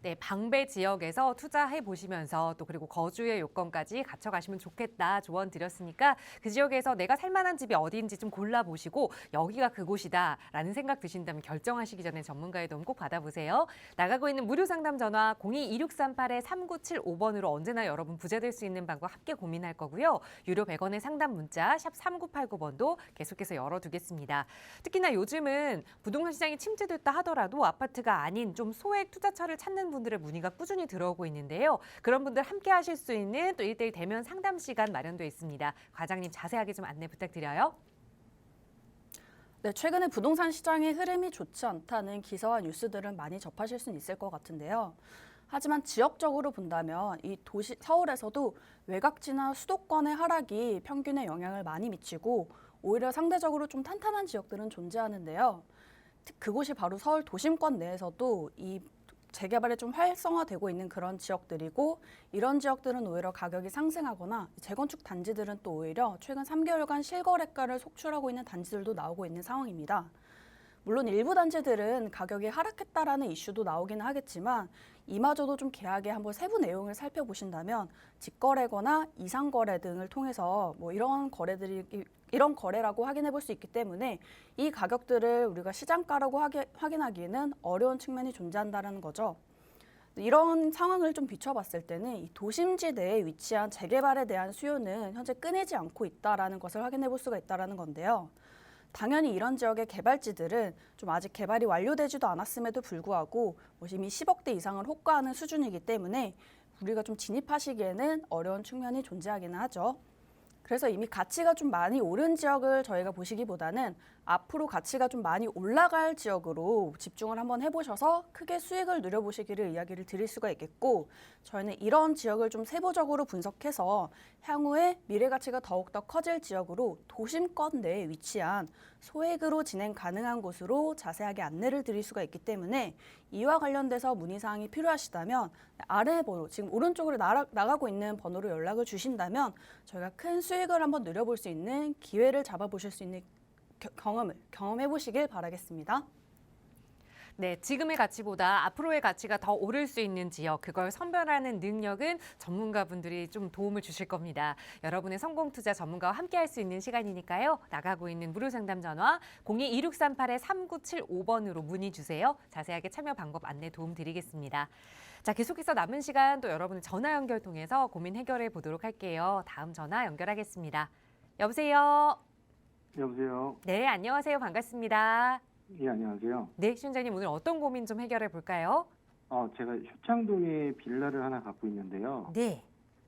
네, 방배 지역에서 투자해 보시면서 또 그리고 거주의 요건까지 갖춰가시면 좋겠다 조언 드렸으니까 그 지역에서 내가 살만한 집이 어디인지 좀 골라보시고 여기가 그곳이다라는 생각 드신다면 결정하시기 전에 전문가의 도움 꼭 받아보세요. 나가고 있는 무료 상담 전화 02-2638-3975번으로 언제나 여러분 부자될 수 있는 방법 함께 고민할 거고요. 유료 100원의 상담 문자 샵 3989번도 계속해서 열어두겠습니다. 특히나 요즘은 부동산 시장이 침체됐다 하더라도 아파트가 아닌 좀 소액 투자처를 찾는 분들의 문의가 꾸준히 들어오고 있는데요. 그런 분들 함께 하실 수 있는 또 1대1 대면 상담 시간 마련되어 있습니다. 과장님 자세하게 좀 안내 부탁드려요. 네, 최근에 부동산 시장의 흐름이 좋지 않다는 기사와 뉴스들은 많이 접하실 수는 있을 것 같은데요. 하지만 지역적으로 본다면 이 도시 서울에서도 외곽지나 수도권의 하락이 평균에 영향을 많이 미치고 오히려 상대적으로 좀 탄탄한 지역들은 존재하는데요. 그곳이 바로 서울 도심권 내에서도 이 재개발이 좀 활성화되고 있는 그런 지역들이고 이런 지역들은 오히려 가격이 상승하거나 재건축 단지들은 또 오히려 최근 3개월간 실거래가를 속출하고 있는 단지들도 나오고 있는 상황입니다. 물론 일부 단지들은 가격이 하락했다라는 이슈도 나오기는 하겠지만 이마저도 좀 계약의 한번 세부 내용을 살펴보신다면 직거래거나 이상거래 등을 통해서 뭐 이런 거래라고 확인해 볼 수 있기 때문에 이 가격들을 우리가 시장가라고 확인하기에는 어려운 측면이 존재한다는 거죠. 이런 상황을 좀 비춰봤을 때는 이 도심지 내에 위치한 재개발에 대한 수요는 현재 끊이지 않고 있다는 것을 확인해 볼 수가 있다는 건데요. 당연히 이런 지역의 개발지들은 좀 아직 개발이 완료되지도 않았음에도 불구하고 이미 10억대 이상을 호가하는 수준이기 때문에 우리가 좀 진입하시기에는 어려운 측면이 존재하기는 하죠. 그래서 이미 가치가 좀 많이 오른 지역을 저희가 보시기보다는 앞으로 가치가 좀 많이 올라갈 지역으로 집중을 한번 해보셔서 크게 수익을 누려보시기를 이야기를 드릴 수가 있겠고 저희는 이런 지역을 좀 세부적으로 분석해서 향후에 미래 가치가 더욱더 커질 지역으로 도심권 내에 위치한 소액으로 진행 가능한 곳으로 자세하게 안내를 드릴 수가 있기 때문에 이와 관련돼서 문의사항이 필요하시다면 아래 번호, 지금 오른쪽으로 나가고 있는 번호로 연락을 주신다면 저희가 큰 수익을 한번 누려볼 수 있는 기회를 잡아보실 수 있는 경험해 보시길 바라겠습니다. 네, 지금의 가치보다 앞으로의 가치가 더 오를 수 있는 지역, 그걸 선별하는 능력은 전문가분들이 좀 도움을 주실 겁니다. 여러분의 성공 투자 전문가와 함께할 수 있는 시간이니까요. 나가고 있는 무료 상담 전화 02-2638-3975번으로 문의 주세요. 자세하게 참여 방법 안내 도움 드리겠습니다. 자, 계속해서 남은 시간 또 여러분의 전화 연결 통해서 고민 해결해 보도록 할게요. 다음 전화 연결하겠습니다. 여보세요? 여보세요. 네, 안녕하세요. 반갑습니다. 예, 안녕하세요. 네, 시청자님 오늘 어떤 고민 좀 해결해 볼까요? 제가 효창동에 빌라를 하나 갖고 있는데요. 네.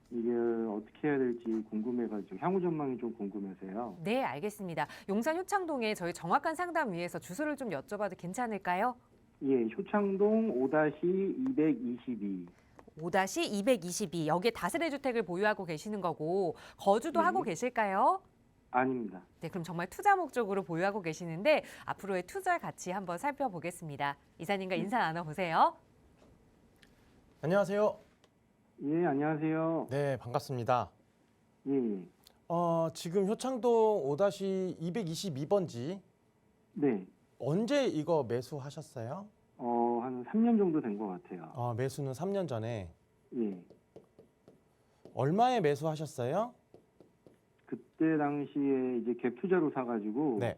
이게 어떻게 해야 될지 궁금해가지고 향후 전망이 좀 궁금해서요. 네, 알겠습니다. 용산 효창동에 저희 정확한 상담 위해서 주소를 좀 여쭤봐도 괜찮을까요? 예, 효창동 5-222. 5-222 여기에 다세대 주택을 보유하고 계시는 거고 거주도 네. 하고 계실까요? 아닙니다. 네, 그럼 정말 투자 목적으로 보유하고 계시는데 앞으로의 투자 가치 한번 살펴보겠습니다. 이사님과 인사 나눠보세요. 안녕하세요. 예, 안녕하세요. 네, 반갑습니다. 예, 예. 지금 효창동 5-222번지 네. 언제 이거 매수하셨어요? 한 3년 정도 된 것 같아요. 매수는 3년 전에. 예. 얼마에 매수하셨어요? 그때 당시에 이제 갭 투자로 사가지고 네.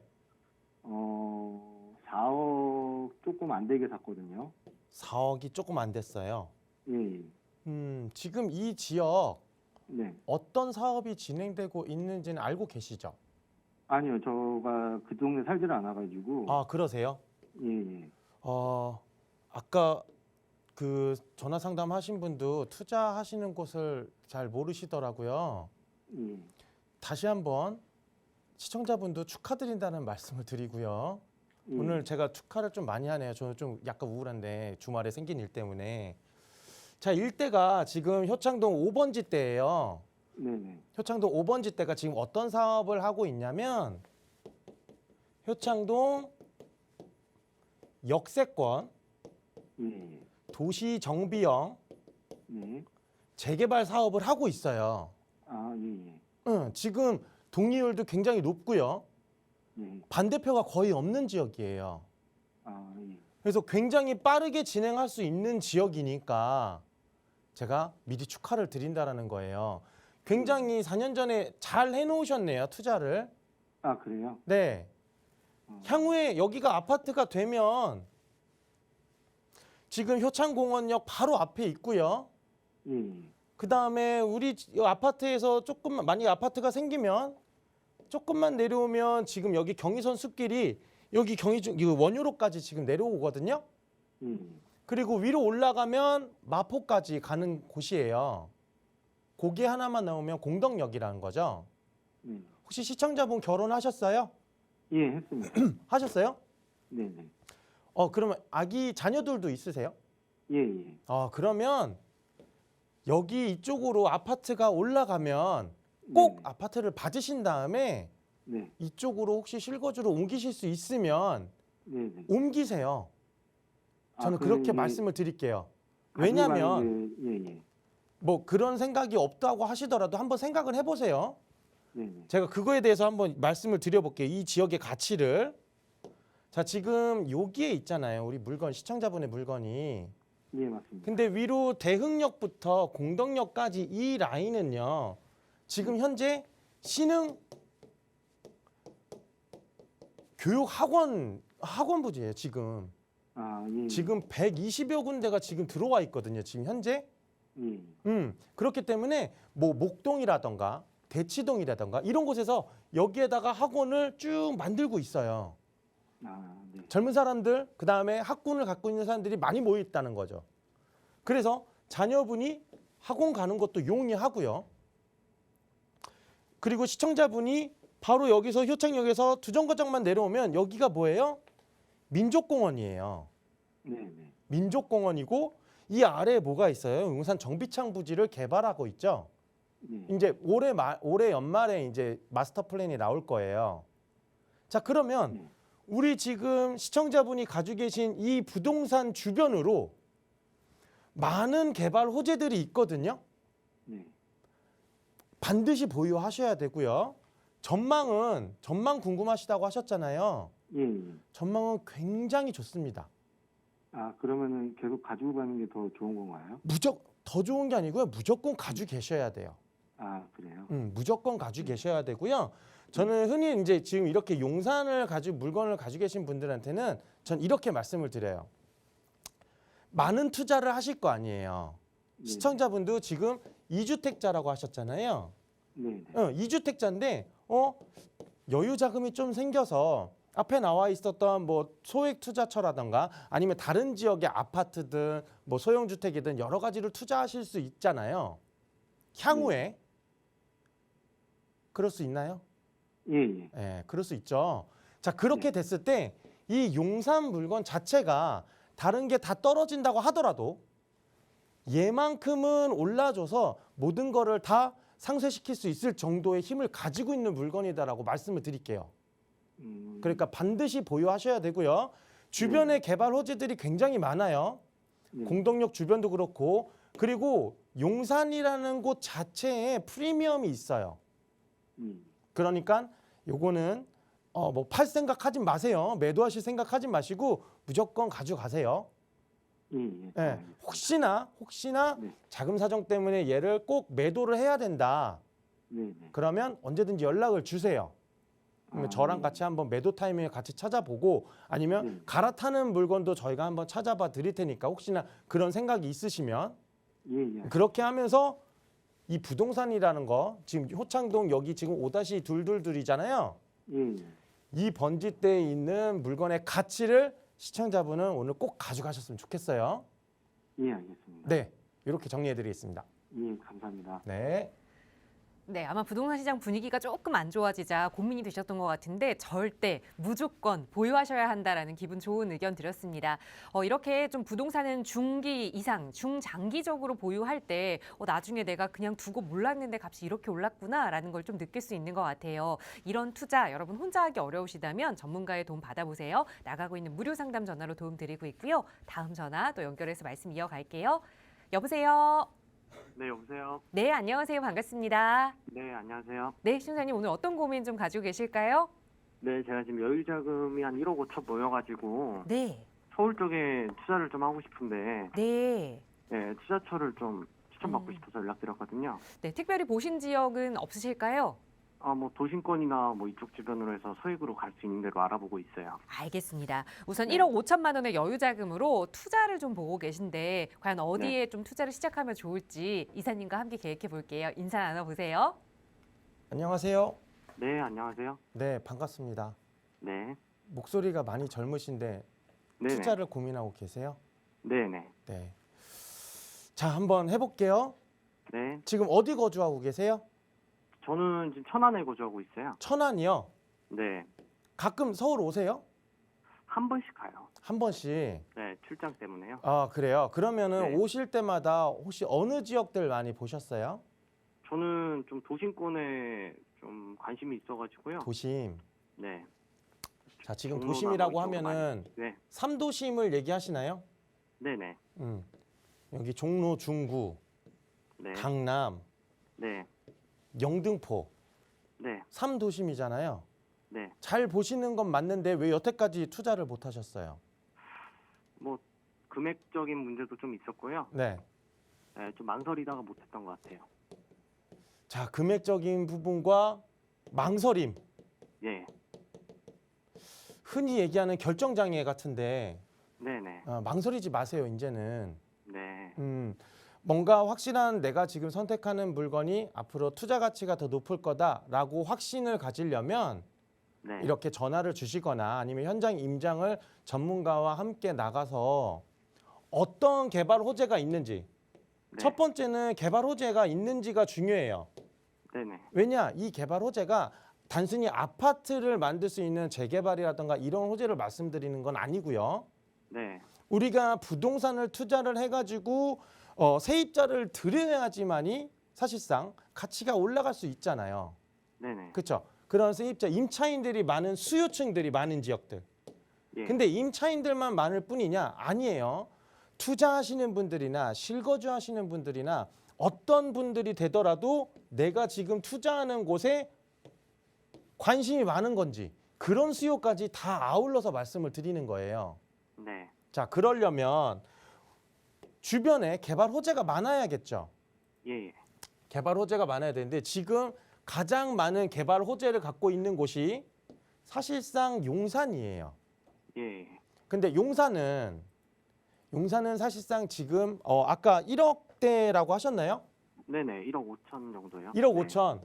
4억 조금 안 되게 샀거든요. 4억이 조금 안 됐어요. 예, 예. 지금 이 지역 네. 어떤 사업이 진행되고 있는지는 알고 계시죠? 아니요, 저가 그 동네 살지를 않아가지고. 그러세요? 예, 예. 아까 그 전화 상담하신 분도 투자하시는 곳을 잘 모르시더라고요. 예. 다시 한번 시청자분도 축하드린다는 말씀을 드리고요. 예. 오늘 제가 축하를 좀 많이 하네요. 저는 좀 약간 우울한데 주말에 생긴 일 때문에. 자, 일대가 지금 효창동 5번지 대예요. 네네. 효창동 5번지 대가 지금 어떤 사업을 하고 있냐면 효창동 역세권, 예, 예. 도시 정비형, 네. 재개발 사업을 하고 있어요. 예, 예. 지금 동의율도 굉장히 높고요. 예. 반대표가 거의 없는 지역이에요. 예. 그래서 굉장히 빠르게 진행할 수 있는 지역이니까 제가 미리 축하를 드린다라는 거예요. 굉장히 4년 전에 잘 해놓으셨네요, 투자를. 그래요? 네. 향후에 여기가 아파트가 되면 지금 효창공원역 바로 앞에 있고요. 예, 예. 그 다음에 우리 아파트에서 조금만, 만약에 아파트가 생기면 조금만 내려오면 지금 여기 경의선 숲길이 여기 이거 원효로까지 지금 내려오거든요. 예, 예. 그리고 위로 올라가면 마포까지 가는 곳이에요. 고개 하나만 나오면 공덕역이라는 거죠. 네. 혹시 시청자분 결혼하셨어요? 예, 했습니다. 하셨어요? 네네. 그러면 아기 자녀들도 있으세요? 예, 예. 그러면 여기 이쪽으로 아파트가 올라가면 꼭 네네. 아파트를 받으신 다음에 네. 이쪽으로 혹시 실거주로 옮기실 수 있으면 네네. 옮기세요. 저는 그 그렇게 이제 말씀을 드릴게요. 가지고 왜냐하면 가는 게- 예, 예. 뭐 그런 생각이 없다고 하시더라도 한번 생각을 해보세요. 네네. 제가 그거에 대해서 한번 말씀을 드려볼게요. 이 지역의 가치를. 자, 지금 여기에 있잖아요. 우리 물건, 시청자분의 물건이. 예, 맞습니다. 근데 위로 대흥역부터 공덕역까지 이 라인은요. 지금 현재 신흥 교육 학원부지예요, 지금. 예. 지금 120여 군데가 지금 들어와 있거든요, 지금 현재. 예. 그렇기 때문에 뭐 목동이라던가 대치동이라던가 이런 곳에서 여기에다가 학원을 쭉 만들고 있어요. 네. 젊은 사람들, 그다음에 학군을 갖고 있는 사람들이 많이 모여 있다는 거죠. 그래서 자녀분이 학원 가는 것도 용이하고요. 그리고 시청자분이 바로 여기서 효창역에서 두 정거장만 내려오면 여기가 뭐예요? 민족공원이에요. 네네. 민족공원이고 이 아래에 뭐가 있어요? 용산 정비창 부지를 개발하고 있죠. 네. 이제 올해 연말에 이제 마스터 플랜이 나올 거예요. 자, 그러면 네. 우리 지금 시청자분이 가지고 계신 이 부동산 주변으로 많은 개발 호재들이 있거든요. 네. 반드시 보유하셔야 되고요. 전망 궁금하시다고 하셨잖아요. 예, 예. 전망은 굉장히 좋습니다. 그러면은 계속 가지고 가는 게 더 좋은 건가요? 더 좋은 게 아니고요. 무조건 가지고 계셔야 돼요. 그래요? 무조건 가지고 계셔야 되고요. 저는 흔히 이제 지금 이렇게 용산을 가지고 물건을 가지고 계신 분들한테는 전 이렇게 말씀을 드려요. 많은 투자를 하실 거 아니에요. 네. 시청자분도 지금 2주택자라고 하셨잖아요. 네네. 2주택자인데 여유 자금이 좀 생겨서 앞에 나와 있었던 뭐 소액 투자처라던가 아니면 다른 지역의 아파트든 뭐 소형 주택이든 여러 가지를 투자하실 수 있잖아요. 향후에 그럴 수 있나요? 예, 예. 예, 그럴 수 있죠. 자, 그렇게 됐을 때 이 용산 물건 자체가 다른 게 다 떨어진다고 하더라도 얘만큼은 올라줘서 모든 거를 다 상쇄시킬 수 있을 정도의 힘을 가지고 있는 물건이다라고 말씀을 드릴게요. 그러니까 반드시 보유하셔야 되고요. 주변에 개발 호재들이 굉장히 많아요. 네. 공덕역 주변도 그렇고, 그리고 용산이라는 곳 자체에 프리미엄이 있어요. 그러니까 요거는 뭐 팔 생각하지 마세요. 매도하실 생각하지 마시고 무조건 가져가세요. 예. 예, 알겠습니다. 혹시나 네. 자금 사정 때문에 얘를 꼭 매도를 해야 된다. 네. 그러면 언제든지 연락을 주세요. 그러면 저랑 네. 같이 한번 매도 타이밍을 같이 찾아보고, 아니면 네. 갈아타는 물건도 저희가 한번 찾아봐 드릴 테니까 혹시나 그런 생각이 있으시면 예. 그렇게 하면서 이 부동산이라는 거, 지금 효창동 여기 지금 5-222이잖아요. 예. 이 번지대에 있는 물건의 가치를 시청자분은 오늘 꼭 가져가셨으면 좋겠어요. 예, 알겠습니다. 네, 이렇게 정리해드리겠습니다. 예, 감사합니다. 네. 네, 아마 부동산 시장 분위기가 조금 안 좋아지자 고민이 되셨던 것 같은데 절대 무조건 보유하셔야 한다라는 기분 좋은 의견 드렸습니다. 이렇게 좀 부동산은 중기 이상, 중장기적으로 보유할 때 나중에 내가 그냥 두고 몰랐는데 값이 이렇게 올랐구나라는 걸 좀 느낄 수 있는 것 같아요. 이런 투자 여러분 혼자 하기 어려우시다면 전문가의 도움 받아보세요. 나가고 있는 무료 상담 전화로 도움 드리고 있고요. 다음 전화 또 연결해서 말씀 이어갈게요. 여보세요. 네, 여보세요. 네, 안녕하세요. 반갑습니다. 네, 안녕하세요. 네, 신사님 오늘 어떤 고민 좀 가지고 계실까요? 네, 제가 지금 여유 자금이 한 1억 5천 모여가지고 네, 서울 쪽에 투자를 좀 하고 싶은데, 네. 네, 투자처를 좀 추천받고 싶어서 연락드렸거든요. 네, 특별히 보신 지역은 없으실까요? 뭐 도심권이나 뭐 이쪽 주변으로 해서 소액으로 갈 수 있는 데로 알아보고 있어요. 알겠습니다. 우선 네. 1억 5천만 원의 여유 자금으로 투자를 좀 보고 계신데 과연 어디에 좀 투자를 시작하면 좋을지 이사님과 함께 계획해 볼게요. 인사 나눠보세요. 안녕하세요. 네, 안녕하세요. 네, 반갑습니다. 네, 목소리가 많이 젊으신데 네네. 투자를 고민하고 계세요? 네네. 네. 자, 한번 해볼게요. 네, 지금 어디 거주하고 계세요? 저는 지금 천안에 거주하고 있어요. 천안이요. 네, 가끔 서울 오세요? 한 번씩 가요. 한 번씩. 네, 출장 때문에요. 아, 그래요? 그러면은 네. 오실 때마다 혹시 어느 지역들 많이 보셨어요? 저는 좀 도심권에 좀 관심이 있어가지고요. 도심. 네, 자, 지금 종로나 도심이라고 뭐 이쪽으로 하면은 네, 3도심을 얘기하시나요? 네네. 여기 종로, 중구, 네, 강남, 네, 영등포 네, 3도심이잖아요. 네. 잘 보시는 건 맞는데 왜 여태까지 투자를 못 하셨어요? 뭐 금액적인 문제도 좀 있었고요. 네. 네, 좀 망설이다가 못했던 것 같아요. 자, 금액적인 부분과 망설임, 예, 흔히 얘기하는 결정장애 같은데 네네. 망설이지 마세요, 이제는. 네, 뭔가 확실한 내가 지금 선택하는 물건이 앞으로 투자 가치가 더 높을 거다라고 확신을 가지려면 네, 이렇게 전화를 주시거나 아니면 현장 임장을 전문가와 함께 나가서 어떤 개발 호재가 있는지, 네. 첫 번째는 개발 호재가 있는지가 중요해요. 네네. 왜냐, 이 개발 호재가 단순히 아파트를 만들 수 있는 재개발이라든가 이런 호재를 말씀드리는 건 아니고요. 네, 우리가 부동산을 투자를 해가지고 세입자를 들여야지만이 사실상 가치가 올라갈 수 있잖아요. 네네. 그렇죠? 그런 세입자, 임차인들이 많은 수요층들이 많은 지역들. 예, 근데 임차인들만 많을 뿐이냐? 아니에요. 투자하시는 분들이나 실거주하시는 분들이나 어떤 분들이 되더라도 내가 지금 투자하는 곳에 관심이 많은 건지 그런 수요까지 다 아울러서 말씀을 드리는 거예요. 네, 자, 그러려면 주변에 개발 호재가 많아야겠죠. 예, 개발 호재가 많아야 되는데 지금 가장 많은 개발 호재를 갖고 있는 곳이 사실상 용산이에요. 예, 근데 용산은 사실상 지금 아까 1억대라고 하셨나요? 네네. 1억 5천 정도요. 1억 네. 5천.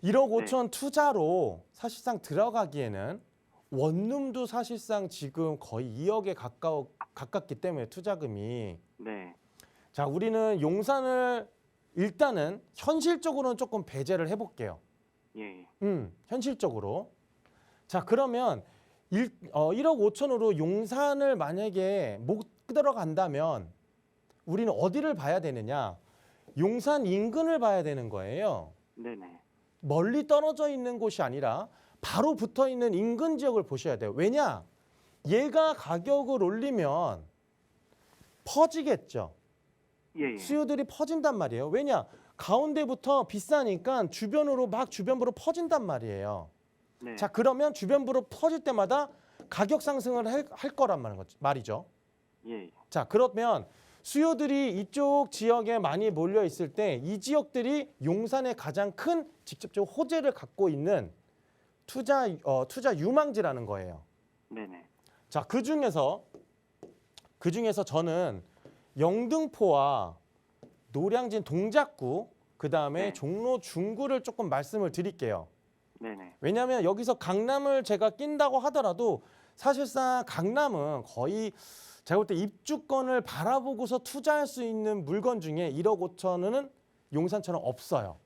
1억 네. 5천 투자로 사실상 들어가기에는 원룸도 사실상 지금 거의 2억에 가깝기 때문에 투자금이. 네, 자, 우리는 용산을 일단은 현실적으로는 조금 배제를 해볼게요. 예, 현실적으로. 자, 그러면 1억 5천으로 용산을 만약에 못 들어간다면 우리는 어디를 봐야 되느냐? 용산 인근을 봐야 되는 거예요. 네네. 멀리 떨어져 있는 곳이 아니라 바로 붙어 있는 인근 지역을 보셔야 돼요. 왜냐? 얘가 가격을 올리면 퍼지겠죠. 예. 수요들이 퍼진단 말이에요. 왜냐? 가운데부터 비싸니까 주변으로 퍼진단 말이에요. 네. 자, 그러면 주변부로 퍼질 때마다 가격 상승을 할 거란 말이죠. 예. 자, 그러면 수요들이 이쪽 지역에 많이 몰려 있을 때 이 지역들이 용산의 가장 큰 직접적 호재를 갖고 있는 투자 유망지라는 거예요. 네네. 자, 그 중에서 저는 영등포와 노량진 동작구, 그다음에 네. 종로 중구를 조금 말씀을 드릴게요. 네네. 왜냐하면 여기서 강남을 제가 낀다고 하더라도 사실상 강남은 거의 제가 볼 때 입주권을 바라보고서 투자할 수 있는 물건 중에 1억 5천은 용산처럼 없어요.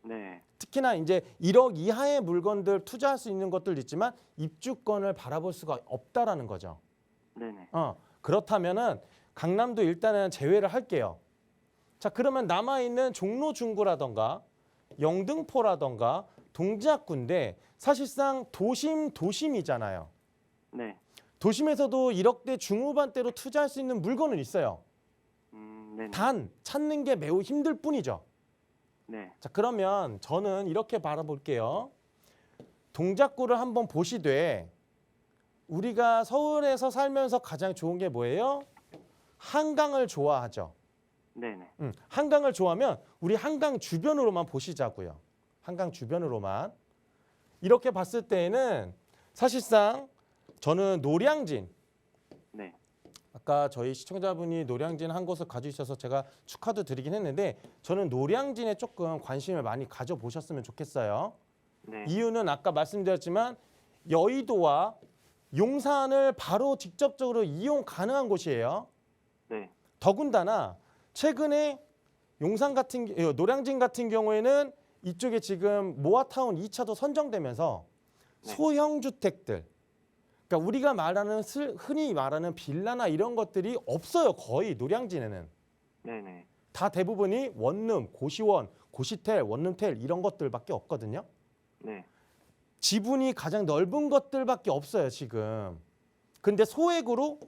네. 특히나 이제 1억 이하의 물건들 투자할 수 있는 것들 있지만 입주권을 바라볼 수가 없다라는 거죠. 네네. 그렇다면은 강남도 일단은 제외를 할게요. 자, 그러면 남아있는 종로 중구라던가 영등포라던가 동작구인데 사실상 도심이잖아요. 네. 도심에서도 1억대 중후반대로 투자할 수 있는 물건은 있어요. 네네. 단 찾는 게 매우 힘들 뿐이죠. 네. 자, 그러면 저는 이렇게 바라볼게요. 동작구를 한번 보시되 우리가 서울에서 살면서 가장 좋은 게 뭐예요? 한강을 좋아하죠. 네네. 한강을 좋아하면 우리 한강 주변으로만 보시자고요. 한강 주변으로만. 이렇게 봤을 때에는 사실상 저는 노량진, 네. 아까 저희 시청자분이 노량진 한 곳을 가져주셔서 제가 축하도 드리긴 했는데 저는 노량진에 조금 관심을 많이 가져보셨으면 좋겠어요. 네. 이유는 아까 말씀드렸지만 여의도와 용산을 바로 직접적으로 이용 가능한 곳이에요. 네. 더군다나 최근에 노량진 같은 경우에는 이쪽에 지금 모아타운 2차도 선정되면서 네. 소형 주택들, 그러니까 우리가 말하는 흔히 말하는 빌라나 이런 것들이 없어요. 거의 노량진에는. 네네. 다 대부분이 원룸, 고시원, 고시텔, 원룸텔 이런 것들밖에 없거든요. 네. 지분이 가장 넓은 것들밖에 없어요, 지금. 근데 소액으로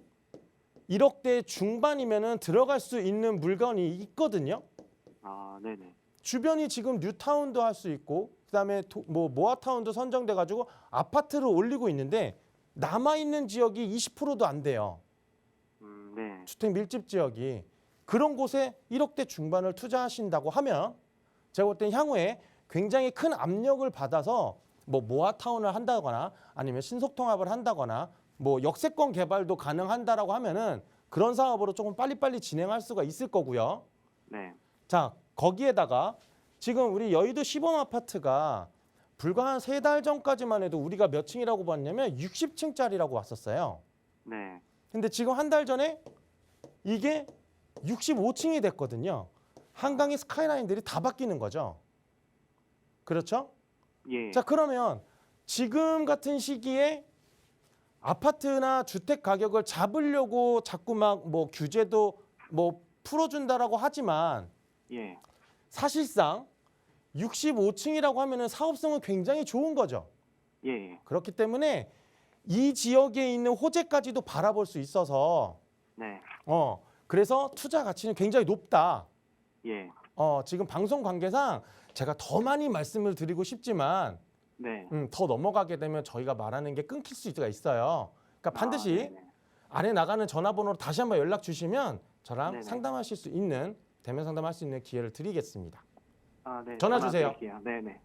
1억대 중반이면은 들어갈 수 있는 물건이 있거든요. 아, 네네. 주변이 지금 뉴타운도 할 수 있고 그다음에 모아타운도 선정돼 가지고 아파트를 올리고 있는데 남아 있는 지역이 20%도 안 돼요. 네. 주택 밀집 지역이. 그런 곳에 1억대 중반을 투자하신다고 하면 제가 볼 땐 향후에 굉장히 큰 압력을 받아서 모아타운을 한다거나 아니면 신속통합을 한다거나 역세권 개발도 가능한다라고 하면은 그런 사업으로 조금 빨리빨리 진행할 수가 있을 거고요. 네. 자, 거기에다가 지금 우리 여의도 시범 아파트가 불과 한 3달 전까지만 해도 우리가 몇 층이라고 봤냐면 60층짜리라고 왔었어요. 네. 근데 지금 한 달 전에 이게 65층이 됐거든요. 한강의 스카이라인들이 다 바뀌는 거죠. 그렇죠? 예. 자, 그러면 지금 같은 시기에 아파트나 주택 가격을 잡으려고 자꾸 막 규제도 풀어준다라고 하지만 예. 사실상 65층이라고 하면은 사업성은 굉장히 좋은 거죠. 예. 그렇기 때문에 이 지역에 있는 호재까지도 바라볼 수 있어서 네. 그래서 투자 가치는 굉장히 높다. 예. 지금 방송 관계상 제가 더 많이 말씀을 드리고 싶지만 네. 더 넘어가게 되면 저희가 말하는 게 끊길 수가 있어요. 그러니까 반드시 네네. 안에 나가는 전화번호로 다시 한번 연락 주시면 저랑 네네. 상담하실 수 있는 대면 상담할 수 있는 기회를 드리겠습니다. 아, 네. 전화 주세요. 드릴게요. 네네.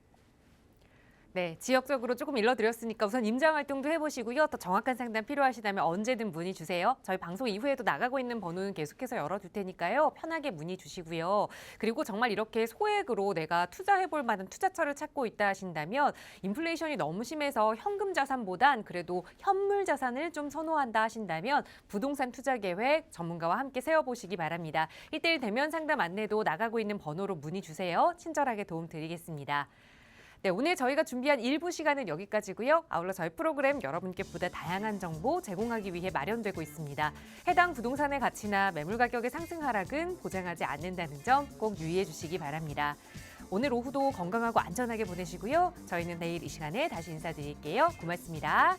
네, 지역적으로 조금 일러드렸으니까 우선 임장 활동도 해보시고요. 더 정확한 상담 필요하시다면 언제든 문의 주세요. 저희 방송 이후에도 나가고 있는 번호는 계속해서 열어둘 테니까요. 편하게 문의 주시고요. 그리고 정말 이렇게 소액으로 내가 투자해볼 만한 투자처를 찾고 있다 하신다면 인플레이션이 너무 심해서 현금 자산보단 그래도 현물 자산을 좀 선호한다 하신다면 부동산 투자 계획 전문가와 함께 세워보시기 바랍니다. 1:1 대면 상담 안내도 나가고 있는 번호로 문의 주세요. 친절하게 도움 드리겠습니다. 네, 오늘 저희가 준비한 일부 시간은 여기까지고요. 아울러 저희 프로그램 여러분께 보다 다양한 정보 제공하기 위해 마련되고 있습니다. 해당 부동산의 가치나 매물 가격의 상승 하락은 보장하지 않는다는 점 꼭 유의해 주시기 바랍니다. 오늘 오후도 건강하고 안전하게 보내시고요. 저희는 내일 이 시간에 다시 인사드릴게요. 고맙습니다.